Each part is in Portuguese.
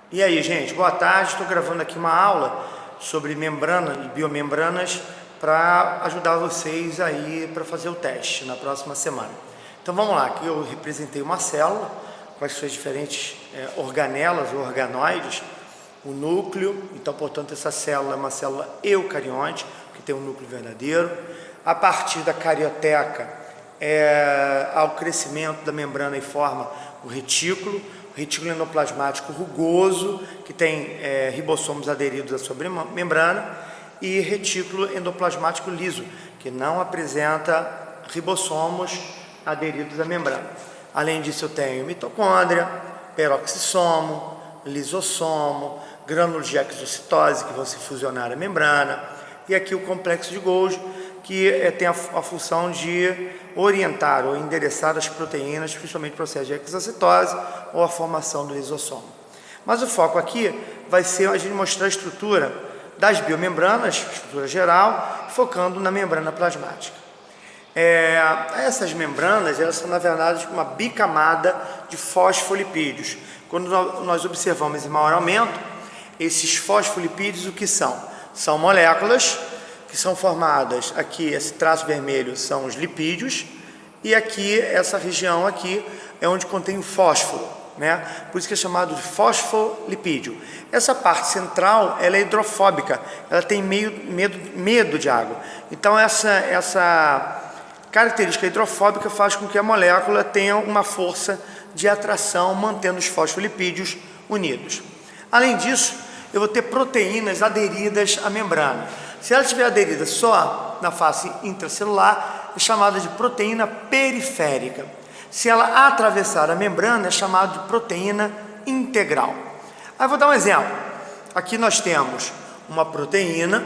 E aí, gente, boa tarde. Estou gravando aqui uma aula sobre membranas e biomembranas para ajudar vocês aí para fazer o teste na próxima semana. Então vamos lá, aqui eu representei uma célula com as suas diferentes organelas ou organoides, o núcleo. Então, portanto, essa célula é uma célula eucarionte, que tem um núcleo verdadeiro. A partir da carioteca, ao crescimento da membrana e forma o retículo endoplasmático rugoso, que tem ribossomos aderidos à sua membrana, e retículo endoplasmático liso, que não apresenta ribossomos aderidos à membrana. Além disso, eu tenho mitocôndria, peroxissomo, lisossomo, grânulos de exocitose, que vão se fusionar à membrana, e aqui o complexo de Golgi, que tem a função de orientar ou endereçar as proteínas, principalmente o processo de exocitose ou a formação do lisossomo. Mas o foco aqui vai ser a gente mostrar a estrutura das biomembranas, estrutura geral, focando na membrana plasmática. Essas membranas, elas são na verdade uma bicamada de fosfolipídios. Quando nós observamos em maior aumento, esses fosfolipídios, o que são? São moléculas que são formadas, aqui esse traço vermelho são os lipídios, e aqui essa região aqui é onde contém o fósforo, né? Por isso que é chamado de fosfolipídio. Essa parte central, ela é hidrofóbica, ela tem medo de água. Então essa característica hidrofóbica faz com que a molécula tenha uma força de atração, mantendo os fosfolipídios unidos. Além disso, eu vou ter proteínas aderidas à membrana. Se ela estiver aderida só na face intracelular, é chamada de proteína periférica. Se ela atravessar a membrana, é chamada de proteína integral. Aí vou dar um exemplo. Aqui nós temos uma proteína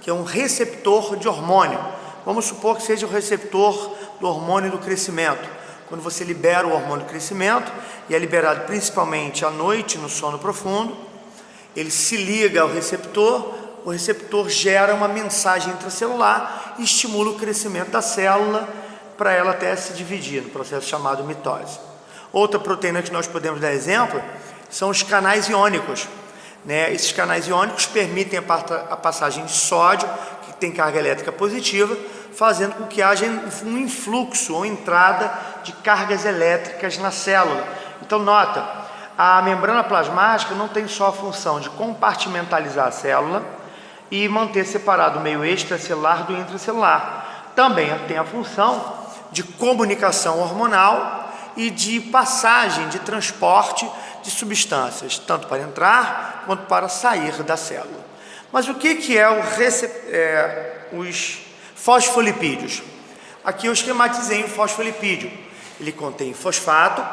que é um receptor de hormônio. Vamos supor que seja o receptor do hormônio do crescimento. Quando você libera o hormônio do crescimento, e é liberado principalmente à noite, no sono profundo, ele se liga ao receptor, o receptor gera uma mensagem intracelular e estimula o crescimento da célula para ela até se dividir, no processo chamado mitose. Outra proteína que nós podemos dar exemplo são os canais iônicos, né? Esses canais iônicos permitem a passagem de sódio, que tem carga elétrica positiva, fazendo com que haja um influxo ou entrada de cargas elétricas na célula. Então nota, a membrana plasmática não tem só a função de compartimentalizar a célula e manter separado o meio extracelular do intracelular. Também tem a função de comunicação hormonal e de passagem, de transporte de substâncias, tanto para entrar quanto para sair da célula. Mas o que é os fosfolipídios? Aqui eu esquematizei um fosfolipídio. Ele contém fosfato,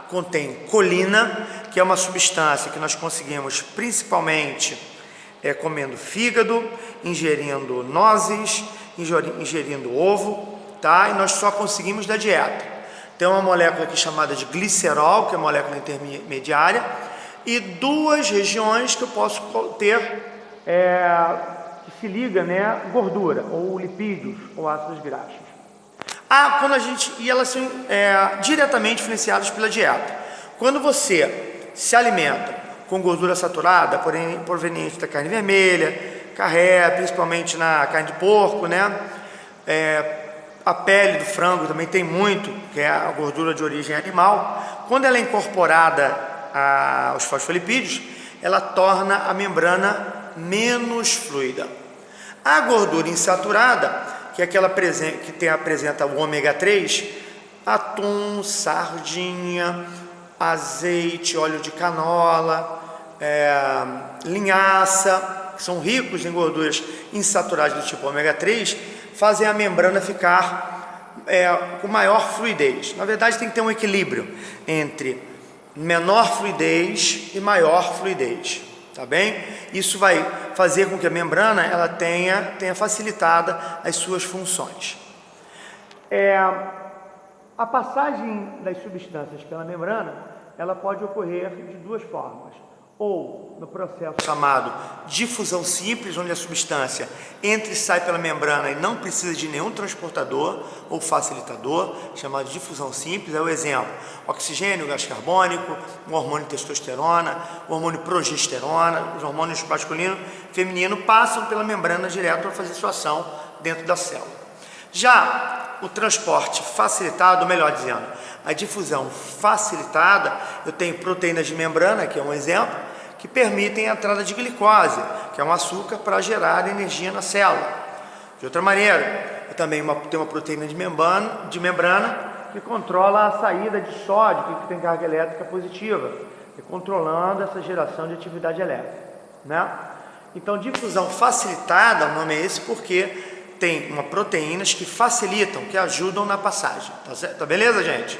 contém colina, que é uma substância que nós conseguimos principalmente comendo fígado, ingerindo nozes, ingerindo ovo, tá? E nós só conseguimos da dieta. Tem uma molécula aqui chamada de glicerol, que é a molécula intermediária, e duas regiões que eu posso ter que se liga, né, gordura, ou lipídios, ou ácidos graxos. E elas são diretamente influenciadas pela dieta. Quando você se alimenta com gordura saturada, porém proveniente da carne vermelha, carré, principalmente na carne de porco, né? A pele do frango também tem muito, que é a gordura de origem animal. Quando ela é incorporada aos fosfolipídios, ela torna a membrana menos fluida. A gordura insaturada, que é aquela que apresenta o ômega 3, atum, sardinha, azeite, óleo de canola, linhaça, que são ricos em gorduras insaturadas do tipo ômega 3, fazem a membrana ficar com maior fluidez. Na verdade, tem que ter um equilíbrio entre menor fluidez e maior fluidez, tá bem? Isso vai fazer com que a membrana ela tenha facilitada as suas funções. A passagem das substâncias pela membrana, ela pode ocorrer de duas formas. ou no processo chamado difusão simples, onde a substância entra e sai pela membrana e não precisa de nenhum transportador ou facilitador, chamado difusão simples. É o exemplo: oxigênio, gás carbônico, o hormônio testosterona, o hormônio progesterona, os hormônios masculino e feminino passam pela membrana direto para fazer sua ação dentro da célula. Já o transporte facilitado, melhor dizendo, a difusão facilitada, eu tenho proteínas de membrana, que é um exemplo, que permitem a entrada de glicose, que é um açúcar para gerar energia na célula. De outra maneira, eu também tenho uma proteína de membrana que controla a saída de sódio, que tem carga elétrica positiva, e controlando essa geração de atividade elétrica, né? Então, difusão facilitada, o nome é esse porque tem proteínas que facilitam, que ajudam na passagem. Tá beleza, gente?